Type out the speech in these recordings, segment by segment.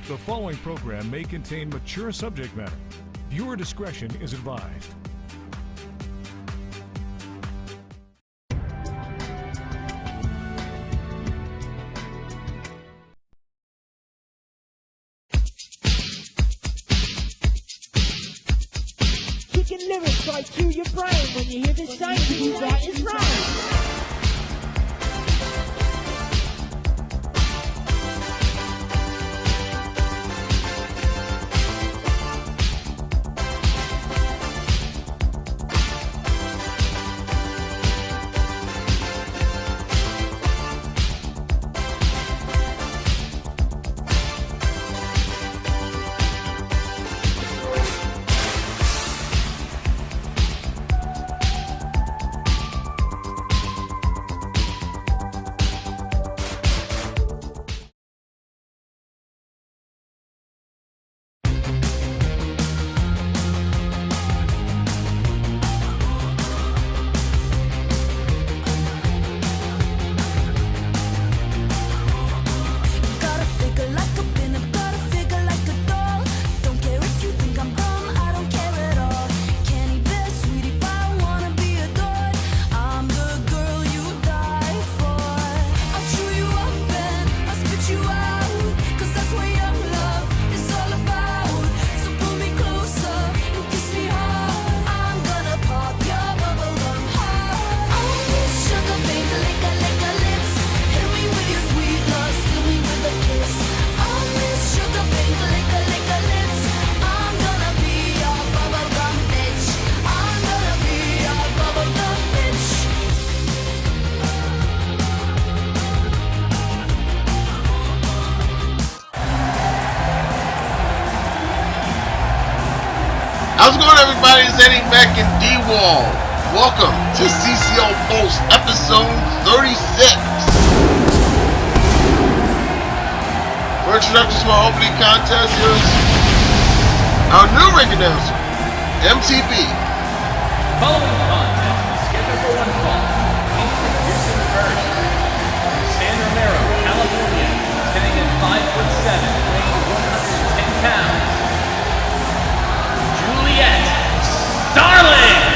The following program may contain mature subject matter. Viewer discretion is advised. Kicking lyrics right to your brain when you hear this sound, you that is right. How's it going, everybody? It's Eddie Mac and D-Wall. Welcome to CCL Pulse, episode 36. For introductions to our opening contest, here's our new ring announcer, MTB. Following contest is scheduled for one fall. Introducing first, San Romero, California, standing at 5'7", weighing 110 pounds. Juliet, Starling!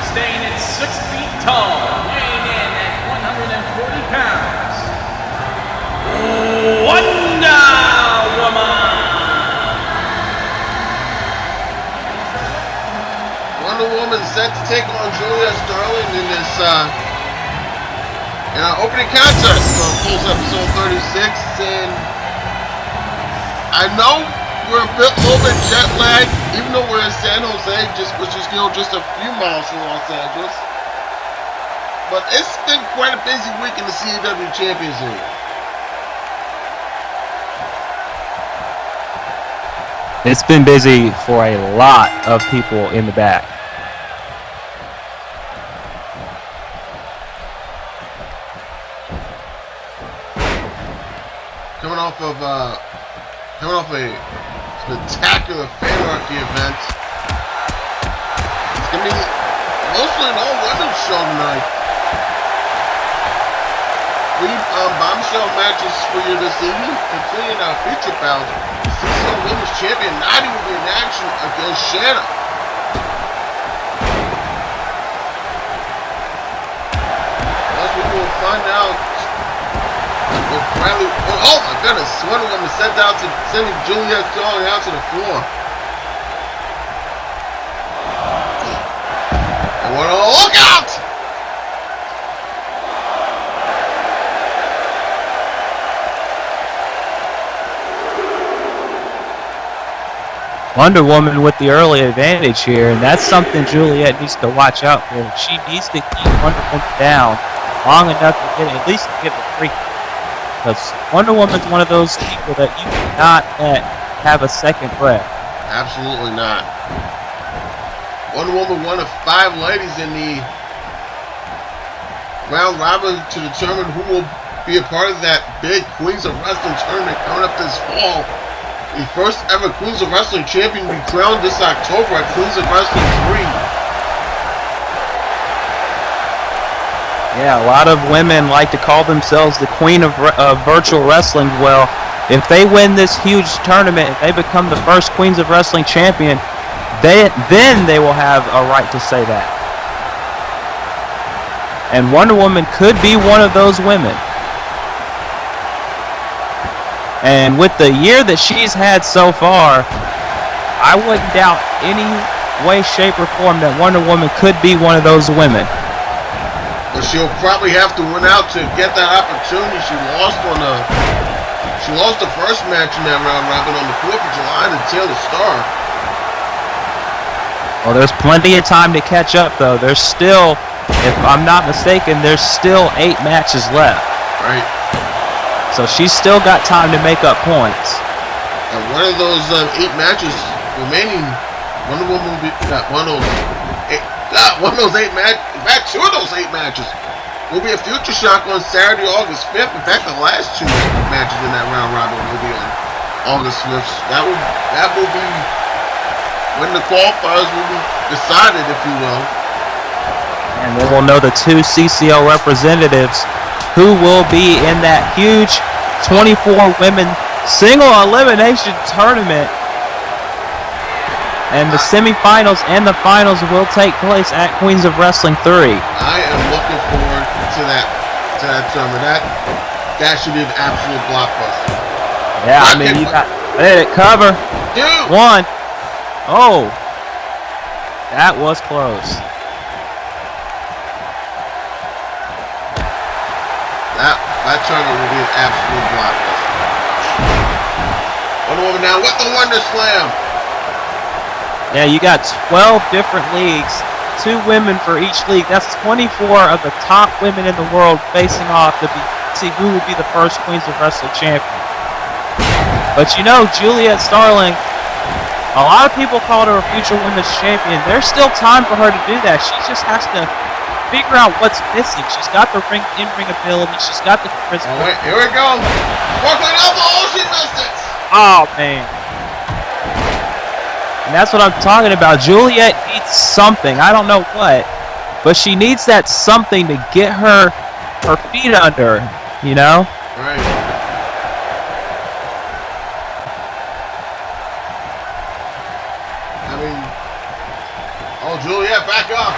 Staying at 6 feet tall, weighing in at 140 pounds. Wonder Woman! Wonder Woman set to take on Juliet Starling in this opening contest on Pulse episode 36. And I know we're a little bit jet lagged, even though we're in San Jose, which is just a few miles from Los Angeles. But it's been quite a busy week in the CAW Champions League. It's been busy for a lot of people in the back. of coming off a spectacular Fanarchy event. It's gonna be mostly an all-women's show tonight. 3 bombshell matches for you this evening, including our feature bout. The CCL Women's Champion Nadi will be in action against Shanna. Plus, we will find out if Bradley. Oh my goodness! Wonder Woman sending Juliet Starling out to the floor. And what a look out! Wonder Woman with the early advantage here, and that's something Juliet needs to watch out for. She needs to keep Wonder Woman down long enough to get at least get the free. Because Wonder Woman's one of those people that you cannot let have a second breath. Absolutely not. Wonder Woman, one of 5 ladies in the round robin to determine who will be a part of that big Queens of Wrestling tournament coming up this fall. The first ever Queens of Wrestling champion will be crowned this October at Queens of Wrestling 3. Yeah, a lot of women like to call themselves the queen of virtual wrestling. Well, if they win this huge tournament and they become the first Queens of Wrestling champion, then they will have a right to say that. And Wonder Woman could be one of those women. And with the year that she's had so far, I wouldn't doubt any way, shape, or form that Wonder Woman could be one of those women. But she'll probably have to win out to get that opportunity. She lost the first match in that round robin on the 4th of July to Taylor Starr. Well, there's plenty of time to catch up, though. There's still, if I'm not mistaken, there's still 8 matches left. Right. So she's still got time to make up points. And one of those 8 matches remaining, Wonder Woman will be one of those 8 matches. In fact, 2 of those 8 matches will be a Futureshock on Saturday, August 5th. In fact, the last 2 matches in that round robin will be on August 5th. That will be when the qualifiers will be decided, if you will. And then we'll know the 2 CCL representatives who will be in that huge 24 women single elimination tournament. And the semifinals and the finals will take place at Queens of Wrestling 3. I am looking forward to that tournament. That should be an absolute blockbuster. Yeah, I mean, you got it cover. 2. 1. Oh, that was close. That tournament will be an absolute blockbuster. Wonder Woman now with the Wonder Slam. Yeah, you got 12 different leagues, 2 women for each league. That's 24 of the top women in the world facing off to see who will be the first Queens of Wrestling champion. But you know, Juliet Starling, a lot of people called her a future women's champion. There's still time for her to do that. She just has to figure out what's missing. She's got the in-ring ability. She's got the charisma. Oh, wait, here we go. Brooklyn elbow. Oh, she missed it. Oh, man. And that's what I'm talking about. Juliet needs something. I don't know what. But she needs that something to get her feet under her, you know? Right. I mean, oh, Juliet, back up.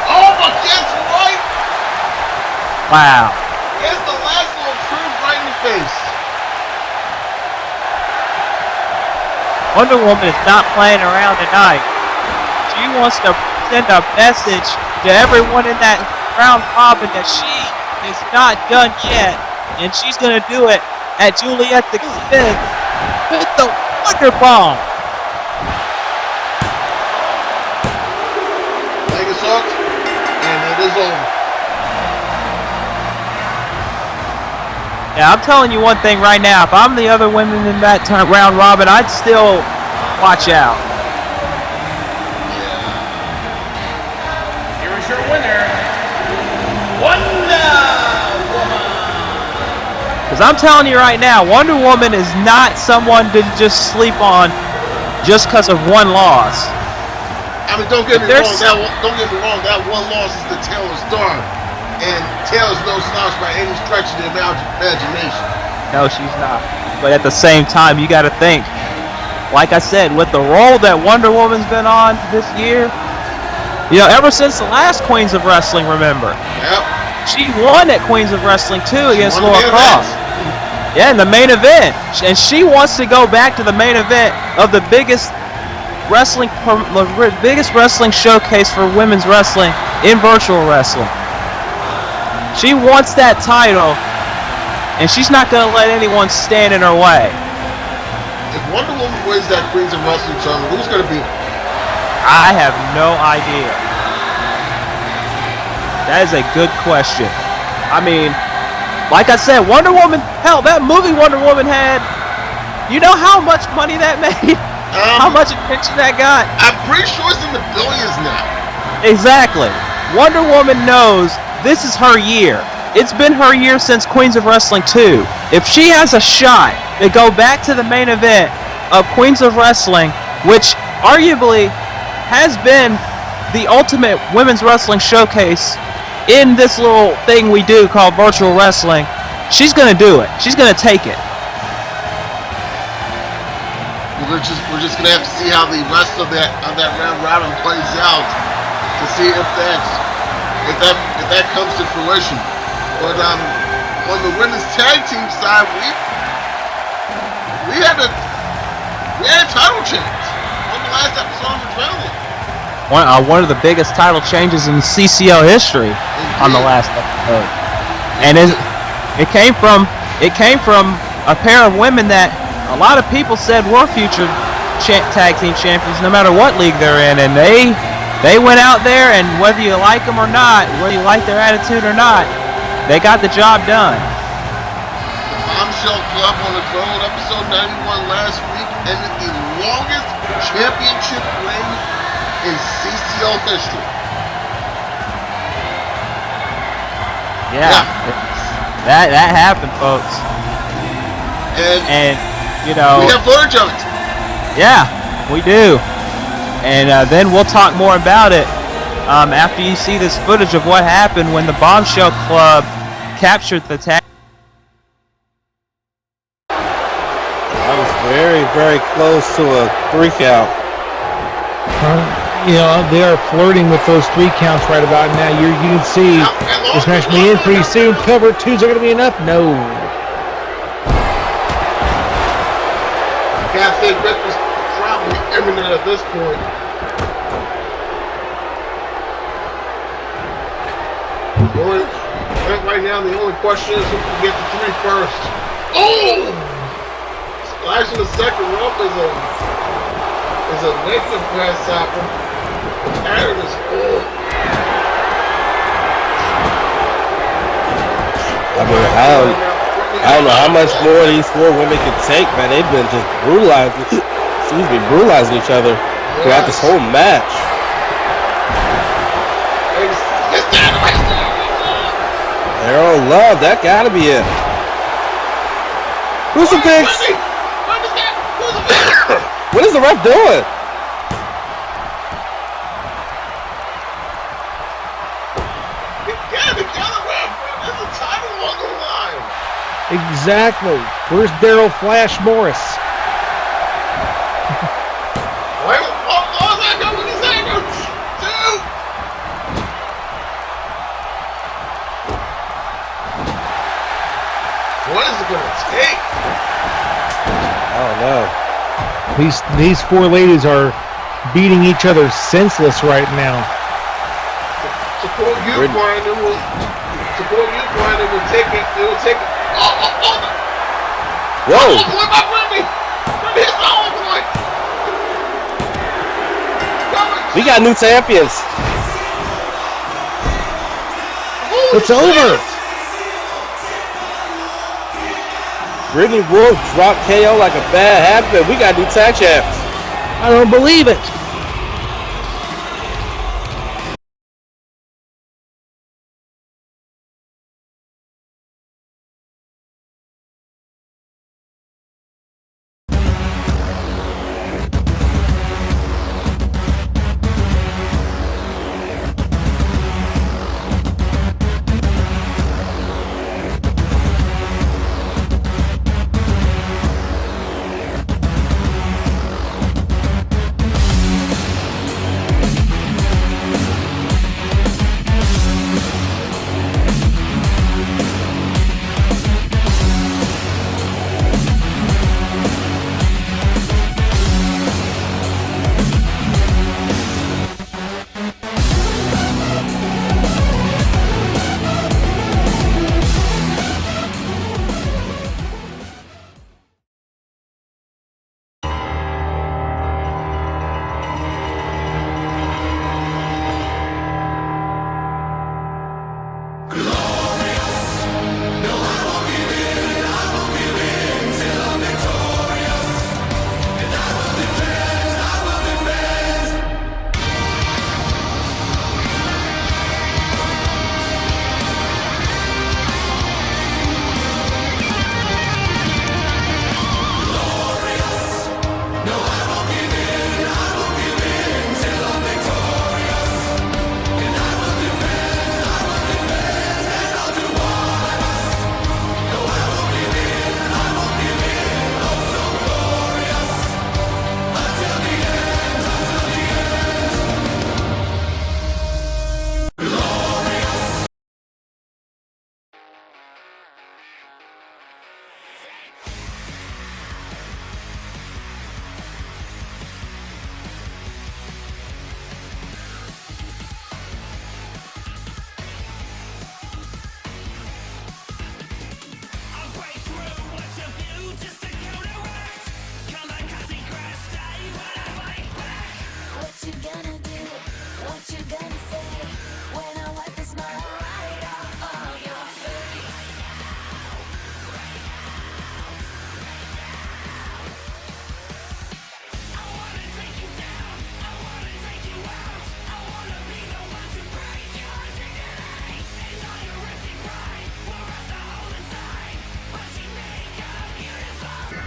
Oh, but guess what? Wow. It's the last little truth right in the face. Wonder Woman is not playing around tonight. She wants to send a message to everyone in that round robin that she is not done yet. And she's going to do it at Juliet's expense with the Wonder Bomb. Leg is hooked, and it is over. Yeah, I'm telling you one thing right now. If I'm the other women in that round robin, I'd still watch out. Here is your winner, Wonder Woman. Because I'm telling you right now, Wonder Woman is not someone to just sleep on just because of one loss. I mean, don't get me wrong. That one loss is to Taylor Starr, and Taylor's no slouch by any stretch of the imagination. No, she's not. But at the same time, you got to think. Like I said, with the role that Wonder Woman's been on this year, ever since the last Queens of Wrestling, remember? Yep. She won at Queens of Wrestling 2 against Laura Cross. Yeah, in the main event. And she wants to go back to the main event of the biggest wrestling showcase for women's wrestling in virtual wrestling. She wants that title, and she's not going to let anyone stand in her way. If Wonder Woman wins that Queens of Wrestling tournament, who's going to beat her? I have no idea. That is a good question. I mean, like I said, Wonder Woman, hell, that movie Wonder Woman had, you know how much money that made? How much attention that got? I'm pretty sure it's in the billions now. Exactly. Wonder Woman knows this is her year. It's been her year since Queens of Wrestling 2. If she has a shot to go back to the main event of Queens of Wrestling, which arguably has been the ultimate women's wrestling showcase in this little thing we do called virtual wrestling, she's going to do it. She's going to take it. We're just going to have to see how the rest of that round robin plays out to see if that comes to fruition. But on the women's tag team side, we had a title change on the last episode of Adrenaline. One of the biggest title changes in CCL history. Indeed. On the last episode, and it came from a pair of women that a lot of people said were future tag team champions, no matter what league they're in, and they went out there, and whether you like them or not, whether you like their attitude or not, they got the job done. The Bombshell Club on the Throne, episode 91 last week, ended the longest championship reign in CCL history. Yeah. That happened, folks. And we have footage of it. Yeah, we do. And then we'll talk more about it after you see this footage of what happened when the Bombshell Club captured the tag. That was very, very close to a 3 count. They are flirting with those 3 counts right about now. You can see this match will be in pretty soon. Cover 2s are going to be enough. No. I can't think Victor's probably imminent at this point. Right now, the only question is who can get to 3 first. Oh! Splash in the second rope is a negative grasshopper. The pattern is full. I mean, I don't know how much more these 4 women can take, man. They've been just brutalizing each other throughout this whole match. They're on love. That gotta be it. Who's the big? What is the ref doing? Exactly. Where's Daryl Flash Morris? What is it going to take? I don't know. These 4 ladies are beating each other senseless right now. Support you, Brian. It will take it. It will take it. Whoa! Point by Brittany! Brittany hits the whole point! We got new champions. It's over. Brittany Wolf dropped KO like a bad habit. We got new tag champs. I don't believe it.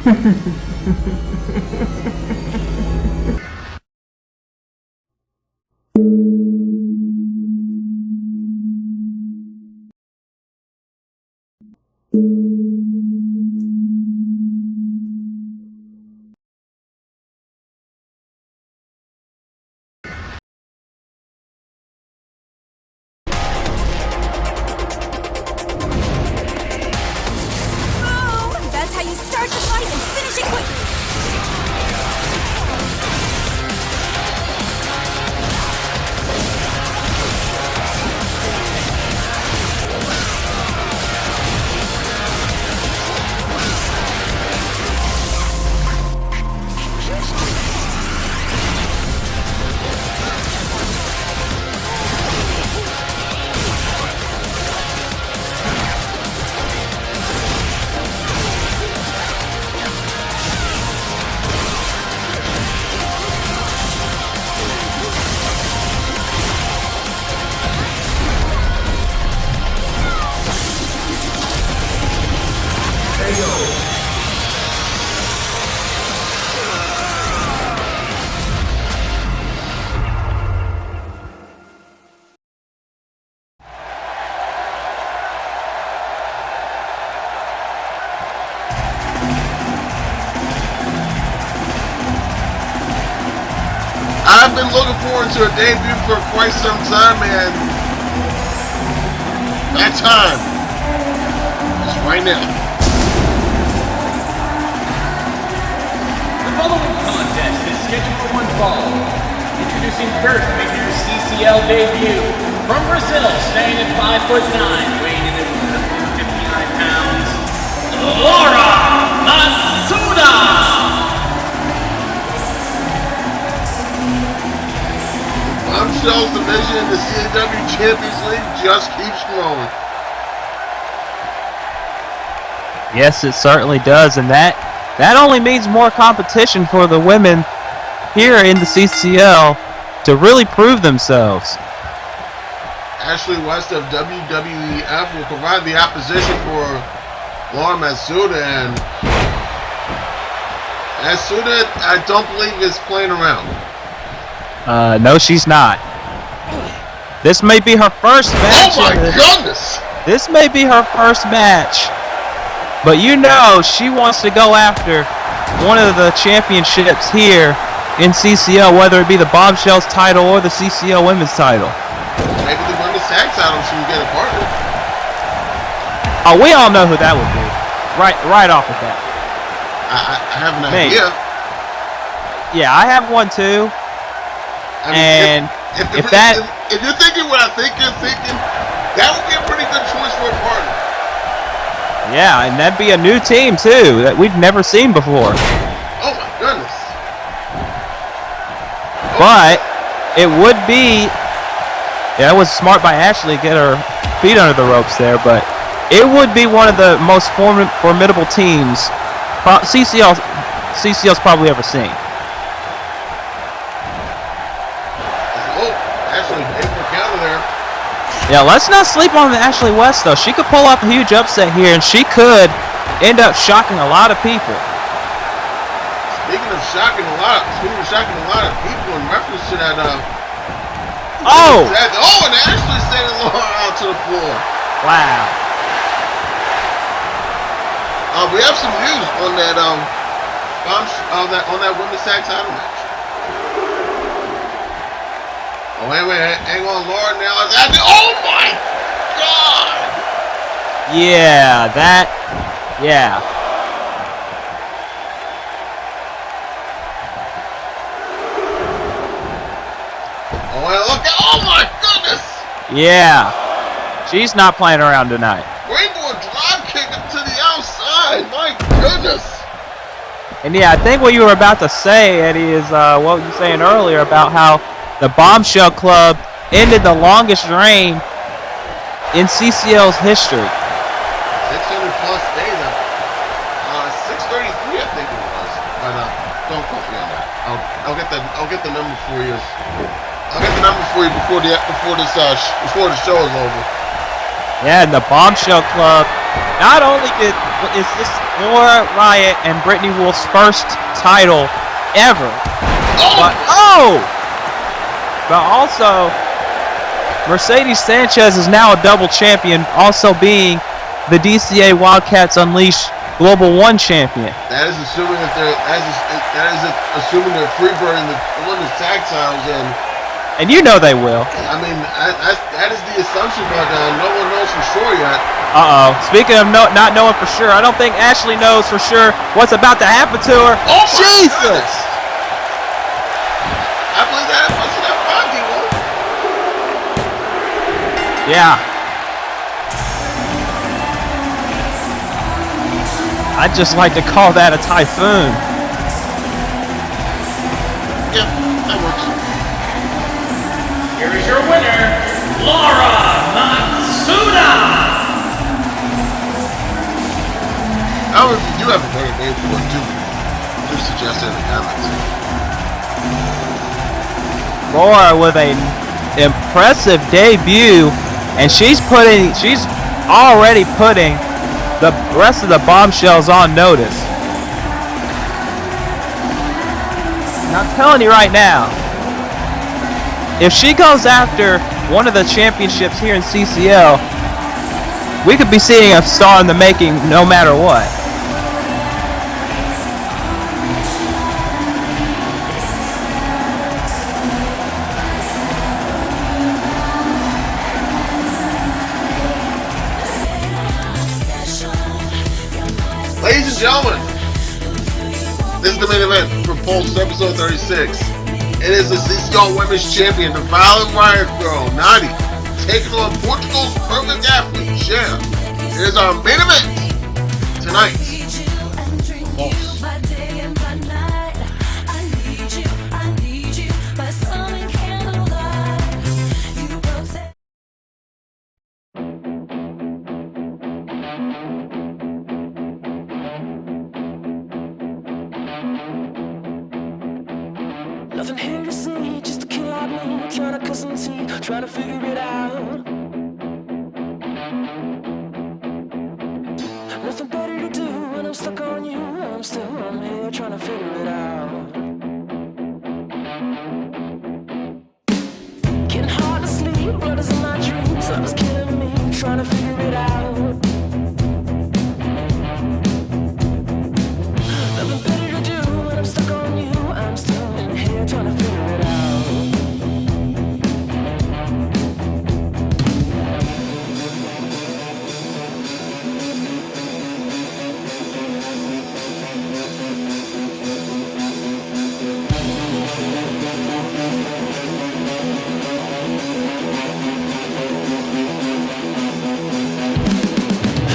That's how you start the fight and finish it quickly. I've been looking forward to a debut for quite some time, and that time is right now. The following contest is scheduled for one fall. Introducing first to make her CCL debut. From Brazil, standing at 5'9", weighing in at 159 pounds, Laura Matsuda! Bombshell's division in the CAW Champions League just keeps growing. Yes, it certainly does, and that only means more competition for the women here in the CCL to really prove themselves. Ashley West of WWEF will provide the opposition for Laura Matsuda, and Matsuda, I don't believe, is playing around. No, she's not. This may be her first match. Oh my goodness! This may be her first match. But you know she wants to go after one of the championships here in CCL, whether it be the Bombshells title or the CCL Women's title. Maybe the women's tag title she can get a partner. Oh, we all know who that would be. Right off the bat. I have an Me. idea. Yeah, I have one too. I mean, And if you're thinking what I think you're thinking, that would be a pretty good choice for a partner. Yeah, and that'd be a new team too that we've never seen before. Oh my goodness. But it would be, yeah, it was smart by Ashley to get her feet under the ropes there, but it would be one of the most formidable teams CCL's probably ever seen. Oh, Ashley able to counter there. Yeah, let's not sleep on Ashley West though. She could pull off a huge upset here, and she could end up shocking a lot of people. Speaking of shocking a lot of people in reference to that, Oh! and Ashley sending Laura out to the floor. Wow. We have some news on that, on that women's tag title match. Oh, wait, hang on, Laura now. Oh my God! Yeah, yeah. Oh, and look! Oh my goodness! Yeah. She's not playing around tonight. Rainbow drop kick up to the outside. My goodness! And yeah, I think what you were about to say, Eddie, is what you were saying earlier about how the Bombshell Club ended the longest reign in CCL's history. 600 plus days. 633, I think it was. But don't quote me on that. I'll get the number for you. I'll get the number for you before the show is over. Yeah, and the Bombshell Club. Not only is this Laura Riot and Brittany Wolf's first title ever, but also Mercedes Sanchez is now a double champion, also being the DCA Wildcats Unleashed Global 1 champion. That is assuming that assuming they're freebirding the women's tag titles, and you know they will. I mean, that is the assumption, but no one knows for sure yet. Speaking of not knowing for sure, I don't think Ashley knows for sure what's about to happen to her. Oh Jesus! Goodness. I believe that must have that 5 Yeah. I'd just like to call that a typhoon. Yeah, that works. Here is your winner, Laura Matsuda. However, if you do have a better name for it, do suggest it in the comments. Laura with an impressive debut, and she's already putting the rest of the Bombshells on notice. And I'm telling you right now, if she goes after one of the championships here in CCL, we could be seeing a star in the making no matter what. Ladies and gentlemen, this is the main event for Pulse episode 36. It is the CCL Women's Champion, the Violent Riot Girl, Nadi, taking on Portugal's perfect athlete, Shanna. It is our main event tonight. Pulse. Nothing here to see, just a kid like me, trying to cut some teeth, trying to figure it out. Nothing better to do when I'm stuck on you. I'm here trying to figure it out. Getting hard to sleep, blood is in my dreams. Love is killing me, trying to figure it out. Nothing better to do when I'm stuck on you. I'm still in here trying to figure it out.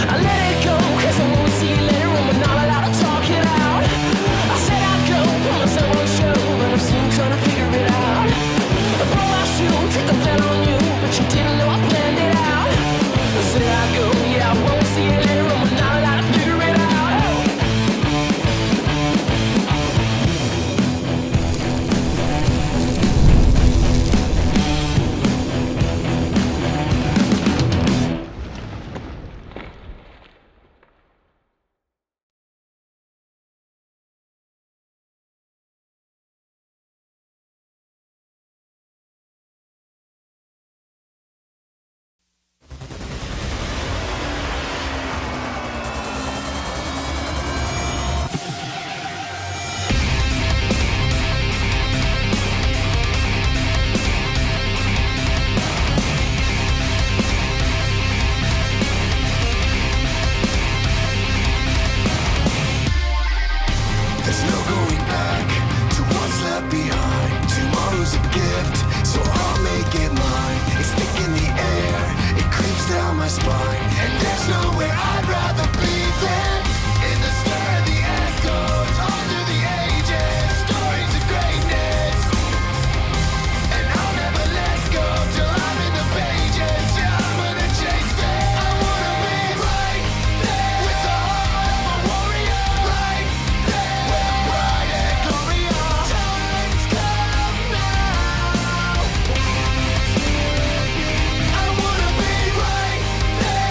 I let it go, 'cause I won't see you later when we're not allowed to talk it out. I said I'd go, put myself on show, but I'm still trying to figure it out. I blow my shoe, take the plan on you, but you didn't know I planned it out. I said I'd go, yeah, I won't see you later when we're not allowed to figure it out. There's no going back to what's left behind. Tomorrow's a gift, so I'll make it mine. It's thick in the air, it creeps down my spine. And there's nowhere I'd rather be than in the stir of the echoes, under the ages, stories of greatness. And I'll never let go till I'm in the pages. Yeah, I'm gonna chase it. I wanna be right there with the heart of a warrior. Right there with the pride and glory of time's come now. I wanna be right there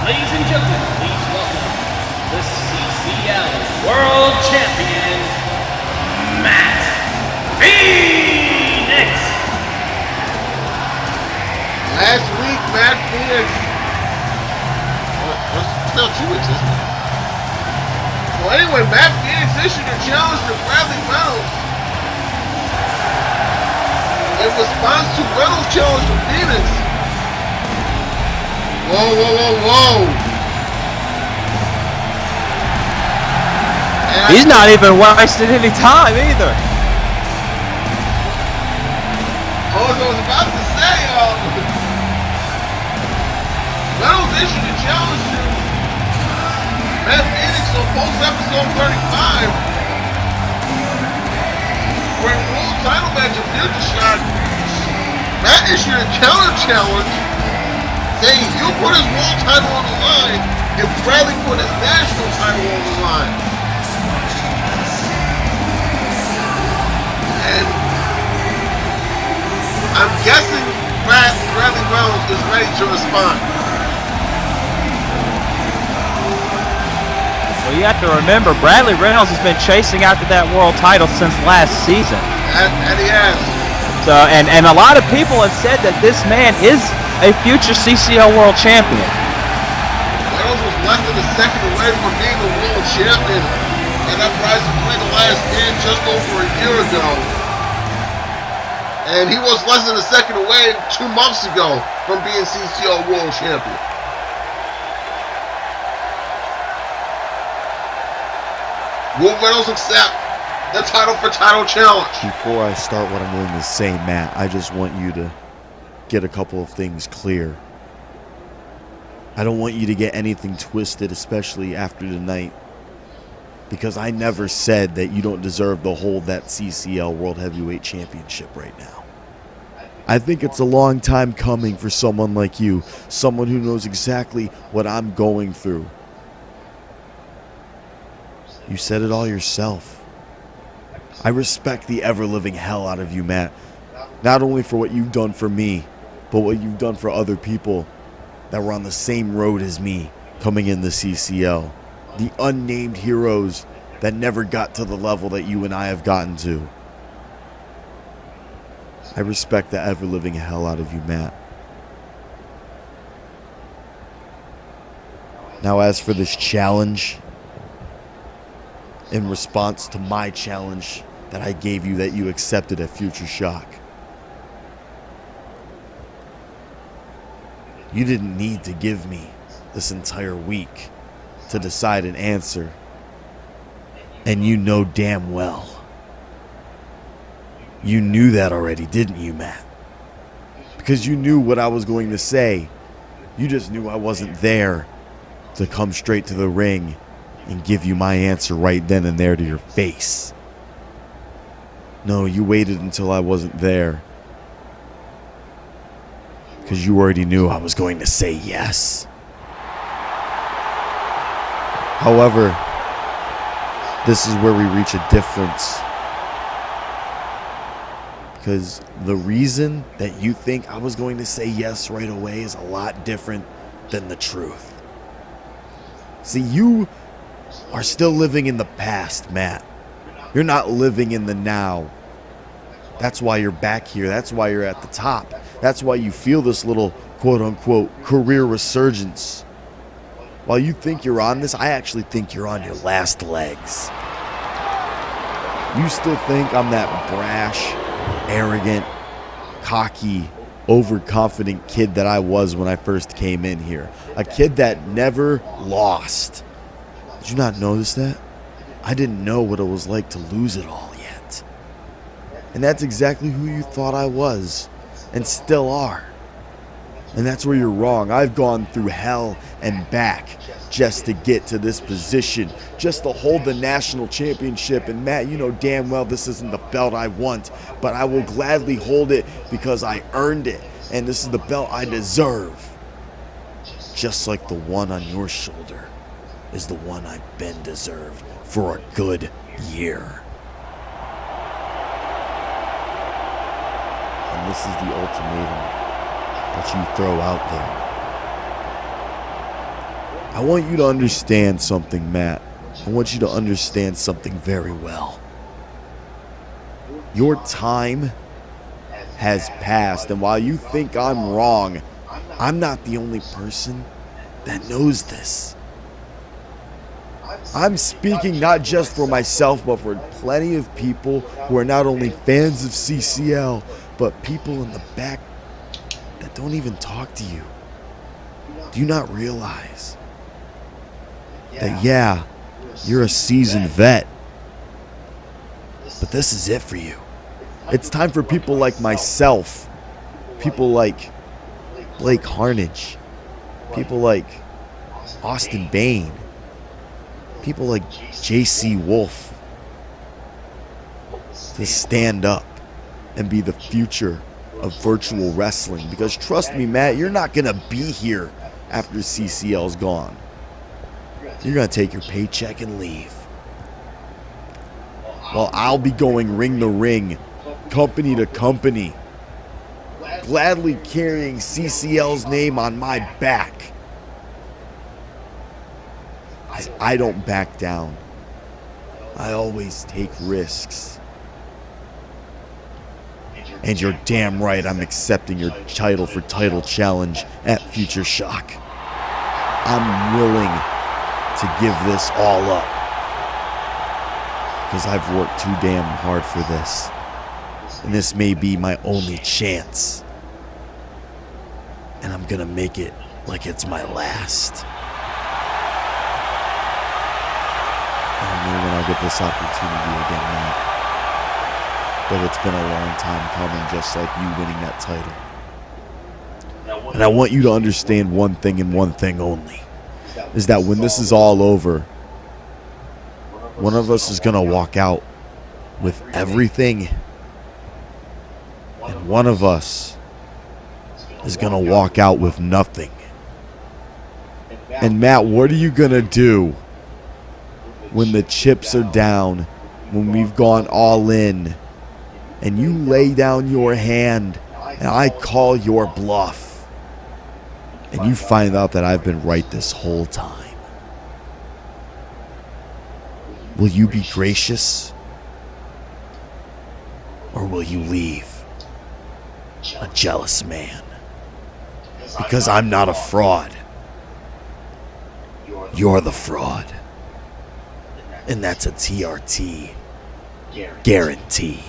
Ladies and gentlemen, please welcome the CCL World Champion, Matt Phoenix. Last week, Matt Phoenix. Still 2 weeks, isn't it? Well, anyway, Matt Phoenix issued a challenge to Bradley Reynolds. In response to Reynolds' challenge to Phoenix. Whoa, whoa, whoa, whoa. He's not even wasting any time either. Oh, as I was about to say, Reynolds issued a challenge to Matt Phoenix on Pulse episode 35 for a world title match of Futureshock. Matt issued a counter challenge saying he'll put his world title on the line if Bradley put his national title on the line. And I'm guessing Bradley Reynolds is ready to respond. Well, you have to remember, Bradley Reynolds has been chasing after that world title since last season. And he has. So, and a lot of people have said that this man is a future CCL World Champion. Reynolds was less than a second away from being the world champion and that prize to play the last stand just over a year ago. And he was less than a second away 2 months ago from being CCL World Champion. Will Reynolds accept the title for title challenge? Before I start what I'm going to say, Matt, I just want you to get a couple of things clear. I don't want you to get anything twisted, especially after tonight, because I never said that you don't deserve to hold that CCL World Heavyweight Championship right now. I think it's a long time coming for someone like you, someone who knows exactly what I'm going through. You said it all yourself. I respect the ever-living hell out of you, Matt. Not only for what you've done for me, but what you've done for other people that were on the same road as me coming in the CCL. The unnamed heroes that never got to the level that you and I have gotten to. I respect the ever-living hell out of you, Matt. Now, as for this challenge, in response to my challenge that I gave you that you accepted at Futureshock, you didn't need to give me this entire week to decide an answer. And you know damn well. You knew that already, didn't you, Matt? Because you knew what I was going to say. You just knew I wasn't there to come straight to the ring and give you my answer right then and there to your face. No, you waited until I wasn't there. Because you already knew I was going to say yes. However, this is where we reach a difference. Because the reason that you think I was going to say yes right away is a lot different than the truth. See, you are still living in the past, Matt. You're not living in the now. That's why you're back here. That's why you're at the top. That's why you feel this little quote-unquote career resurgence. While you think you're on this, I actually think you're on your last legs. You still think I'm that brash, arrogant, cocky, overconfident kid that I was when I first came in here. A kid that never lost. Did you not notice that? I didn't know what it was like to lose it all yet. And that's exactly who you thought I was, and still are. And that's where you're wrong. I've gone through hell and back just to get to this position, just to hold the national championship. And Matt, you know damn well this isn't the belt I want, but I will gladly hold it because I earned it. And this is the belt I deserve. Just like the one on your shoulder is the one I've been deserved for a good year. And this is the ultimatum that you throw out there. I want you to understand something, Matt. I want you to understand something very well. Your time has passed, and while you think I'm wrong, I'm not the only person that knows this. I'm speaking not just for myself, but for plenty of people who are not only fans of CCL, but people in the back that don't even talk to you. Do you not realize that, yeah, you're a seasoned vet, but this is it for you? It's time for people like myself, people like Blake Harnage, people like Austin Bain, people like JC Wolf to stand up and be the future of virtual wrestling. Because trust me, Matt, you're not going to be here after CCL's gone. You're going to take your paycheck and leave. Well, I'll be going ring to ring, company to company, gladly carrying CCL's name on my back. Because I don't back down. I always take risks. And you're damn right I'm accepting your title for title challenge at Futureshock. I'm willing to give this all up. Because I've worked too damn hard for this. And this may be my only chance. And I'm gonna make it like it's my last. I don't know when I'll get this opportunity again, Matt. But it's been a long time coming, just like you winning that title. And I want you to understand one thing and one thing only. Is that when this is all over, one of us is gonna walk out with everything. And one of us is going to walk out with nothing. And Matt, what are you going to do when the chips are down, when we've gone all in, and you lay down your hand and I call your bluff, and you find out that I've been right this whole time? Will you be gracious? Or will you leave a jealous man? Because I'm not a fraud. You're the fraud. And that's a TRT guarantee.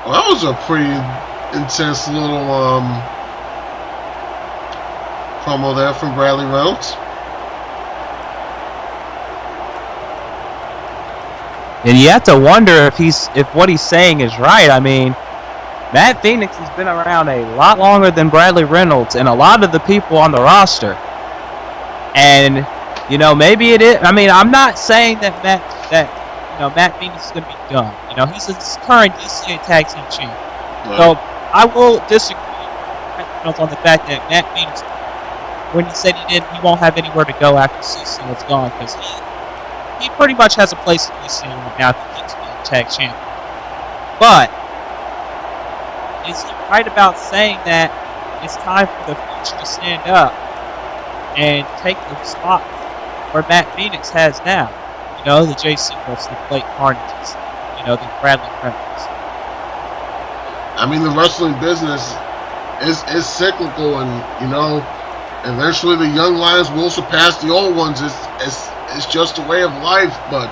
Well, that was a pretty intense little promo there from Bradley Reynolds. And you have to wonder if what he's saying is right. I mean, Matt Phoenix has been around a lot longer than Bradley Reynolds and a lot of the people on the roster. And you know, maybe it is. I mean, I'm not saying that Matt Phoenix is going to be done. You know, he's the current DCA Tag Team Champ. Right. So I will disagree on the fact that Matt Phoenix, when he said he won't have anywhere to go after CCL is gone, because he pretty much has a place in DCA right now if he keeps being Tag Champ. But is he right about saying that it's time for the future to stand up and take the spot where Matt Phoenix has now? You know, the JC Wolves, the Blake Carnages, you know, the Bradley Reynolds. I mean, the wrestling business is cyclical, and you know, eventually the young lions will surpass the old ones. It's just a way of life. But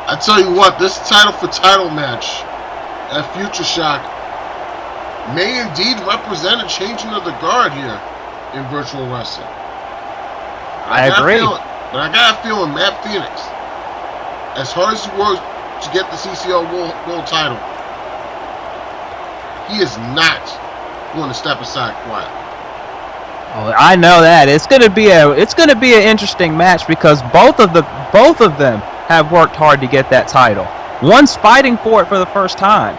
I tell you what, this title for title match at Futureshock may indeed represent a changing of the guard here in virtual wrestling. I agree. But I got a feeling Matt Phoenix, as hard as he works to get the CCL World title, he is not going to step aside quietly. Oh, I know that. It's gonna be an interesting match because both of them have worked hard to get that title. One's fighting for it for the first time.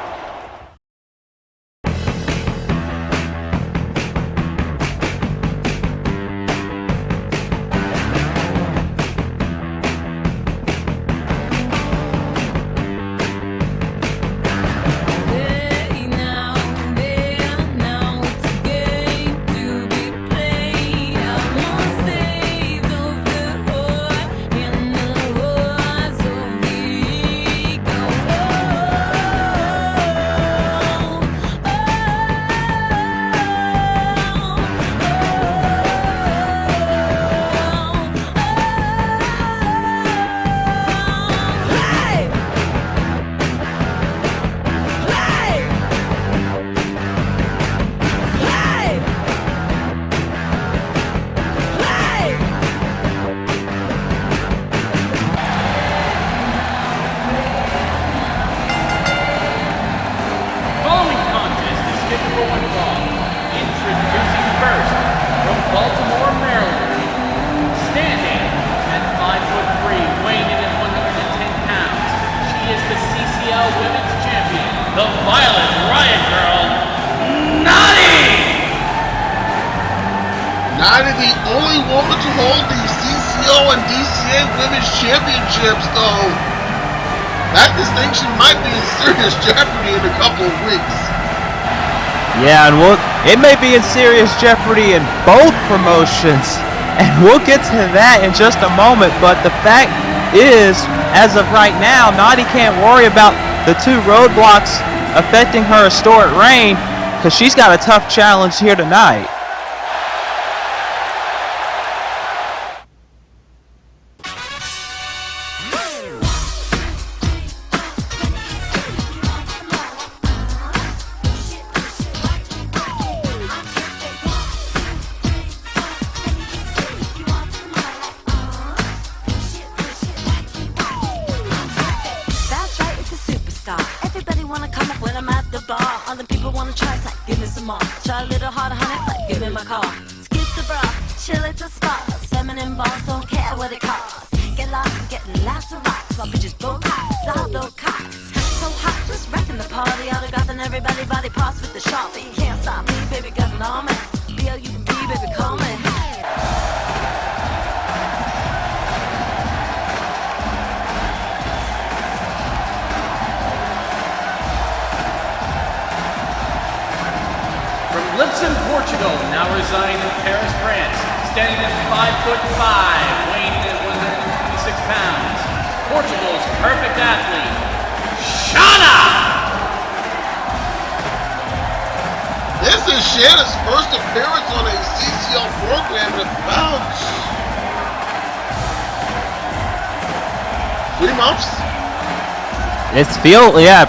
Nadi, the only woman to hold the CCL and DCA Women's Championships, though. That distinction might be in serious jeopardy in a couple of weeks. Yeah, and it may be in serious jeopardy in both promotions, and we'll get to that in just a moment. But the fact is, as of right now, Nadi can't worry about the two roadblocks affecting her historic reign because she's got a tough challenge here tonight. Portugal, now residing in Paris, France, standing at 5'5", weighing in at 126 pounds. Portugal's perfect athlete, Shanna! This is Shanna's first appearance on a CCL program in about 3 months. It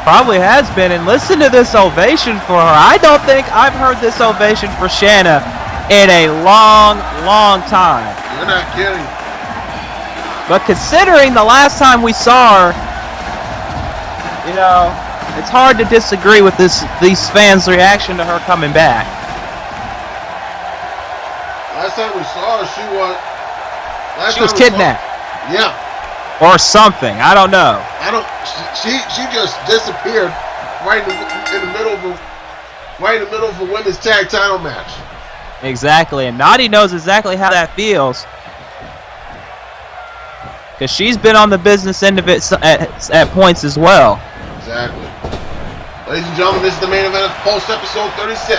probably has been. And listen to this ovation for her. I don't think I've heard this ovation for Shanna in a long, long time. You're not kidding. But considering the last time we saw her, you know, it's hard to disagree with these fans' reaction to her coming back. Last time we saw her, she was kidnapped. Yeah. Or something. I don't know. She just disappeared right in the middle of a women's tag title match. Exactly, and Nadi knows exactly how that feels. Because she's been on the business end of it at points as well. Exactly. Ladies and gentlemen, this is the main event of Pulse episode 36.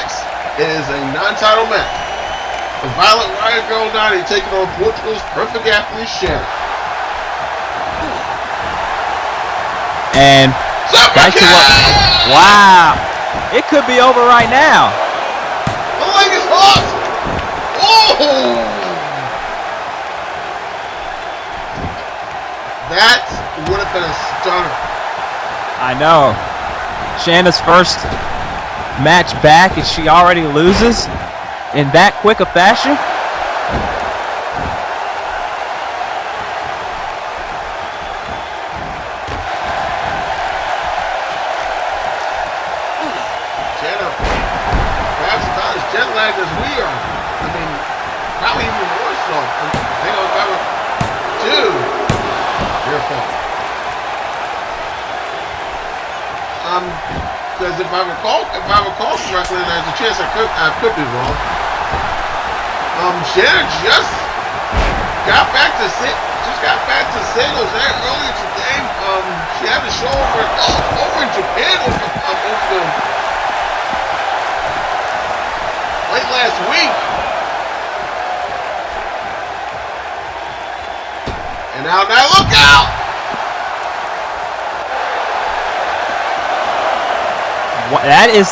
It is a non-title match. The Violent Riot Girl Nadi taking on Portugal's perfect athlete Shanna. And back to what? Wow! It could be over right now. The leg is hot! Oh! That would have been a stunner. I know. Shanna's first match back, and she already loses in that quick a fashion. Shanna, perhaps not as jet lagged as we are. I mean, probably even more so. Hang on, if I were two. Your fault. Because if I recall correctly, and there's a chance I could be wrong. Shanna just got back to singles there earlier today. She had a show over in Japan over late last week. And now look out! That is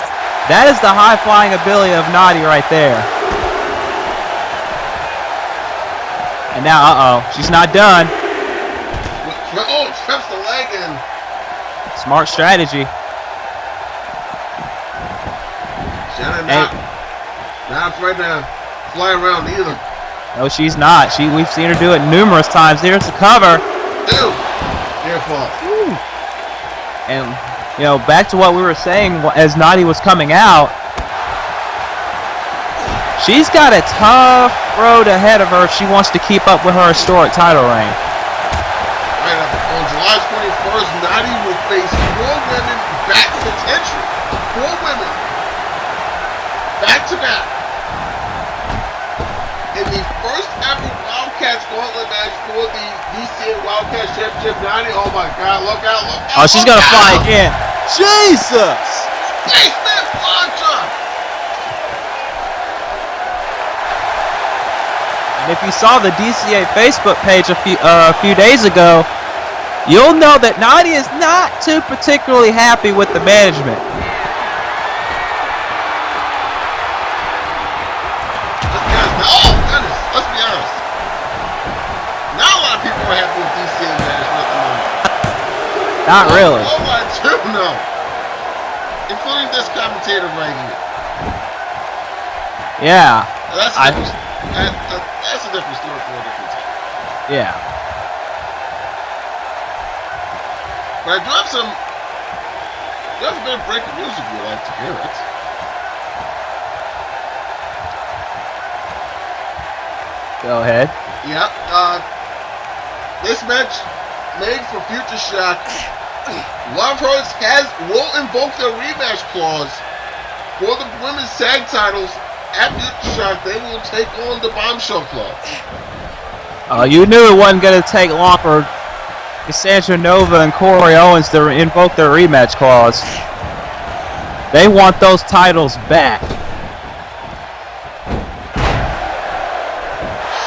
the high flying ability of Nadi right there. And now, she's not done. Oh, trips the leg in. Smart strategy. Shanna not afraid to fly around either. No, she's not. We've seen her do it numerous times. There's the cover. Ew. Careful. And, you know, back to what we were saying as Nadi was coming out. She's got a tough road ahead of her if she wants to keep up with her historic title reign. Right on July 21st, Nadi will face 4 women back potentially. 4 women back to back. In the first ever Wildcats Gauntlet match for the DCA Wildcats Championship, Nadi, oh my God, look out, look out. Oh, she's going to fly again. Jesus! Basement launcher! And if you saw the DCA Facebook page a few days ago, you'll know that Nadi is not too particularly happy with the management. Let's be honest. Not a lot of people are happy with DCA management at the moment. Not really. Oh, I do know. Including this commentator right here. Yeah. That's a different story for a different time. Yeah. But I do have a bit of breaking news if you'd like to hear it. Go ahead. Yeah. This match made for Futureshock. Love Hurts will invoke their rematch clause for the women's tag titles. At Futureshock, they will take on the Bombshell Club. You knew it wasn't going to take long for Cassandra Nova and Corey Owens to invoke their rematch clause. They want those titles back.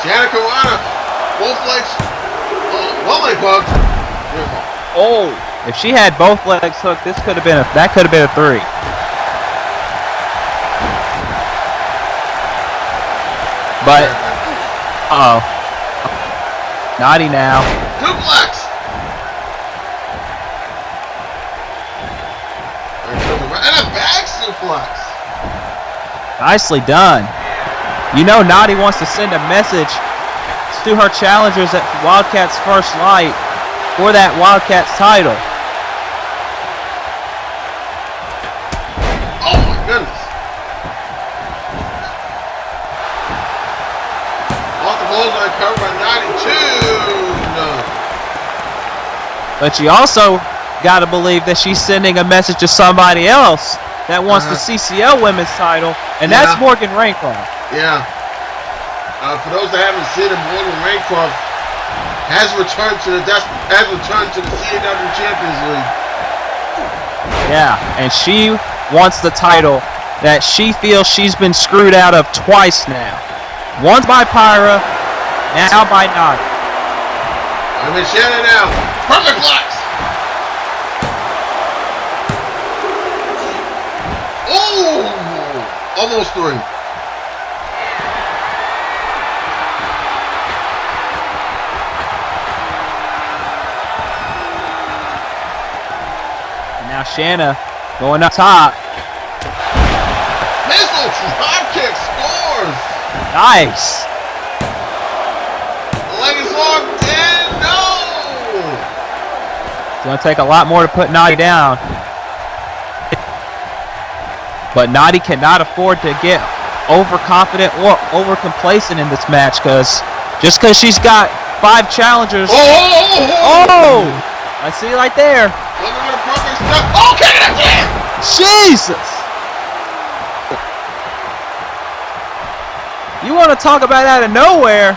Shanna Karana, both legs, one leg hooked. Oh, if she had both legs hooked, that could have been a 3. But, Nadi now. Duplex. Back suplex. Nicely done. You know Nadi wants to send a message to her challengers at Wildcats First Light for that Wildcats title. Oh my goodness. Off the clothesline cover by 92. No. But you also got to believe that she's sending a message to somebody else that wants the CCL Women's title, and that's Morgan Raycroft. Yeah. For those that haven't seen it, Morgan Raycroft has returned to the CAW Champions League. Yeah, and she wants the title that she feels she's been screwed out of twice now. Once by Pyra, now by Nadi. I'm in Shanna now. Perfect flex. Oh, almost 3. Now Shanna going up top. Missile drop kick scores. Nice. The leg is locked in. No. It's going to take a lot more to put Nadi down. But Nadi cannot afford to get overconfident or overcomplacent in this match, because just because she's got 5 challengers. Oh! I see right there. Okay, that's it. Jesus! You want to talk about out of nowhere?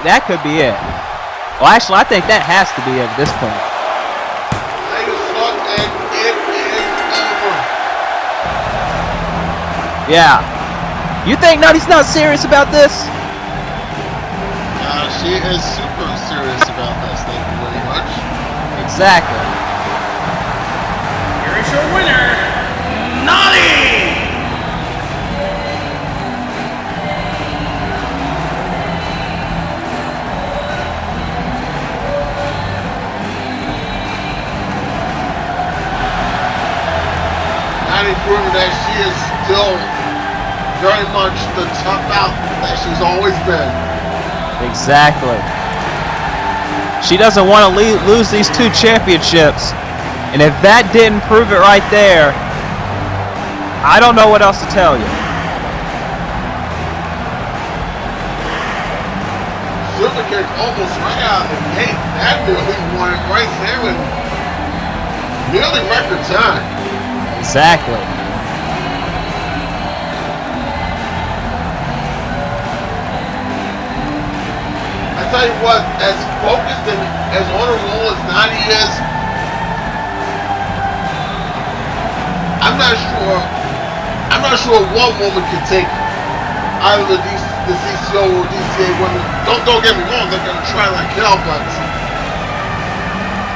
That could be it. Well, actually, I think that has to be it at this point. Yeah. You think Nadi's not serious about this? She is super serious about this. Thank you very much. Exactly. Here is your winner, Nadi! Nadi proving that she is still very much the tough out that she's always been. Exactly. She doesn't want to lose these 2 championships. And if that didn't prove it right there, I don't know what else to tell you. Super kick almost right out of the gate. That nearly won it right there in nearly record time. Exactly. I tell you what, as focused and as on a roll as Nadi is, I'm not sure one woman can take either the CCO or DCA women. Don't get me wrong, they're gonna try like hell, but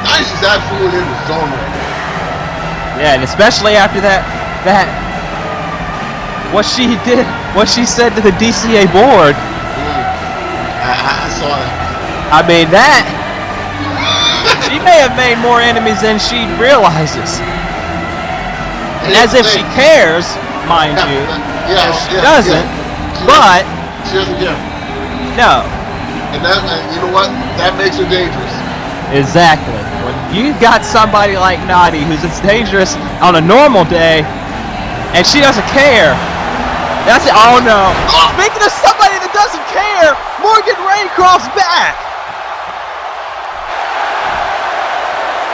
Nadi's just absolutely in the zone right now. Yeah, and especially after that what she said to the DCA board. I saw that. I mean, that she may have made more enemies than she realizes. As if she cares, mind you. She doesn't. But she doesn't care. No. And you know what? That makes her dangerous. Exactly. When you got somebody like Nadi who's as dangerous on a normal day, and she doesn't care. That's it. Oh no. Speaking of somebody that doesn't care, Morgan Raycroft's back.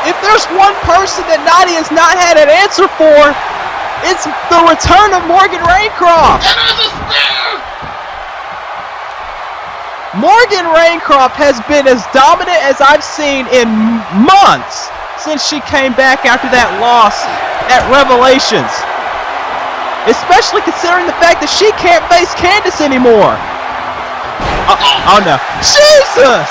If there's one person that Nadi has not had an answer for, it's the return of Morgan Raycroft. And there's a spear. Morgan Raycroft has been as dominant as I've seen in months since she came back after that loss at Revelations. Especially considering the fact that she can't face Candice anymore. Oh no. Jesus!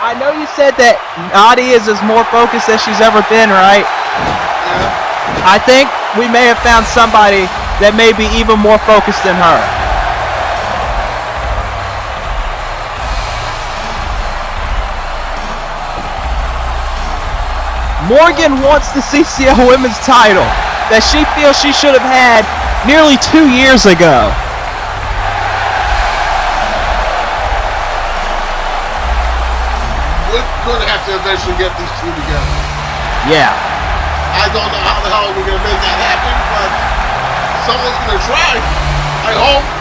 I know you said that Nadi is as more focused as she's ever been, right? Yeah. I think we may have found somebody that may be even more focused than her. Morgan wants the CCL Women's title that she feels she should have had nearly 2 years ago. We're going to have to eventually get these two together. Yeah. I don't know how the hell we're going to make that happen, but someone's going to try. I hope.